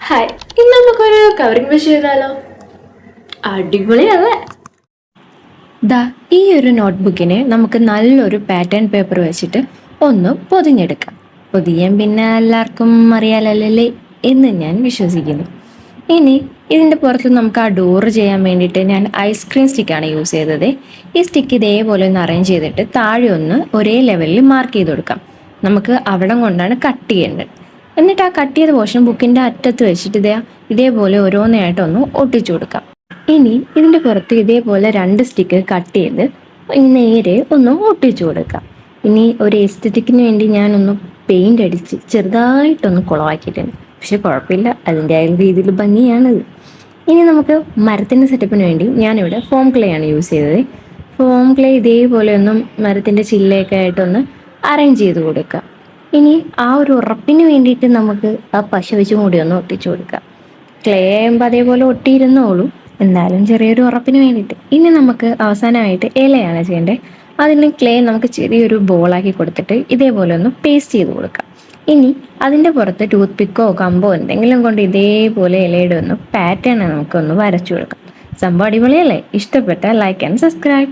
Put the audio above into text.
Hi, ഇന്ന് നമുക്കൊരു covering page ചെയ്താലോ? അടിപൊളിയല്ലേ? ദാ ഈ ഒരു നോട്ട്ബുക്കിനെ നമുക്ക് നല്ലൊരു പാറ്റേൺ പേപ്പർ വെച്ചിട്ട് ഒന്ന് പൊതിഞ്ഞെടുക്കാം. പൊതിയാൻ പിന്നെ എല്ലാവർക്കും അറിയാലല്ലേ എന്ന് ഞാൻ വിശ്വസിക്കുന്നു. ഇനി ഇതിൻ്റെ പുറത്ത് നമുക്ക് ആ ഡോറ് ചെയ്യാൻ വേണ്ടിയിട്ട് ഞാൻ ഐസ്ക്രീം സ്റ്റിക്കാണ് യൂസ് ചെയ്തത്. ഈ സ്റ്റിക്ക് ഇതേപോലെ ഒന്ന് അറേഞ്ച് ചെയ്തിട്ട് താഴെ ഒന്ന് ഒരേ ലെവലിൽ മാർക്ക് ചെയ്ത് കൊടുക്കാം. നമുക്ക് അവിടം കൊണ്ടാണ് കട്ട് ചെയ്യേണ്ടത്. എന്നിട്ട് ആ കട്ട് ചെയ്ത പോർഷൻ ബുക്കിൻ്റെ അറ്റത്ത് വെച്ചിട്ട് ഇതേപോലെ ഓരോന്നായിട്ടൊന്ന് ഒട്ടിച്ചു കൊടുക്കാം. ഇനി ഇതിൻ്റെ പുറത്ത് ഇതേപോലെ 2 സ്റ്റിക്ക് കട്ട് ചെയ്ത് നേരെ ഒന്ന് ഒട്ടിച്ചു കൊടുക്കാം. ഇനി ഒരു എസ്തറ്റിക്കിന് വേണ്ടി ഞാനൊന്ന് പെയിൻ്റ് അടിച്ച് ചെറുതായിട്ടൊന്ന് കുളമാക്കിയിട്ടുണ്ട്. പക്ഷെ കുഴപ്പമില്ല, അതിൻ്റെ ആ രീതിയിൽ ഭംഗിയാണത്. ഇനി നമുക്ക് മരത്തിൻ്റെ സെറ്റപ്പിന് വേണ്ടി ഞാനിവിടെ ഫോം ക്ലേ ആണ് യൂസ് ചെയ്തത്. ഫോം ക്ലേ ഇതേപോലെ ഒന്നും മരത്തിൻ്റെ ചില്ലയൊക്കെ ആയിട്ടൊന്ന് അറേഞ്ച് ചെയ്ത് കൊടുക്കാം. ഇനി ആ ഒരു ഉറപ്പിന് വേണ്ടിയിട്ട് നമുക്ക് ആ പശ വെച്ചും കൂടി ഒന്ന് ഒട്ടിച്ചു കൊടുക്കാം. ക്ലേ ആകുമ്പോൾ അതേപോലെ ഒട്ടിയിരുന്നോളൂ, എന്നാലും ചെറിയൊരു ഉറപ്പിന് വേണ്ടിയിട്ട്. ഇനി നമുക്ക് അവസാനമായിട്ട് ഇലയാണ് ചെയ്യേണ്ടത്. അതിന് ക്ലേ നമുക്ക് ചെറിയൊരു ബോളാക്കി കൊടുത്തിട്ട് ഇതേപോലെ ഒന്ന് പേസ്റ്റ് ചെയ്ത് കൊടുക്കാം. ഇനി അതിൻ്റെ പുറത്ത് ടൂത്ത് പിക്കോ കമ്പോ എന്തെങ്കിലും കൊണ്ട് ഇതേപോലെ ഇലയുടെ ഒന്ന് പാറ്റേൺ നമുക്കൊന്ന് വരച്ചു കൊടുക്കാം. സംഭവം അടിപൊളിയല്ലേ? ഇഷ്ടപ്പെട്ട ലൈക്ക് ആൻഡ് സബ്സ്ക്രൈബ്.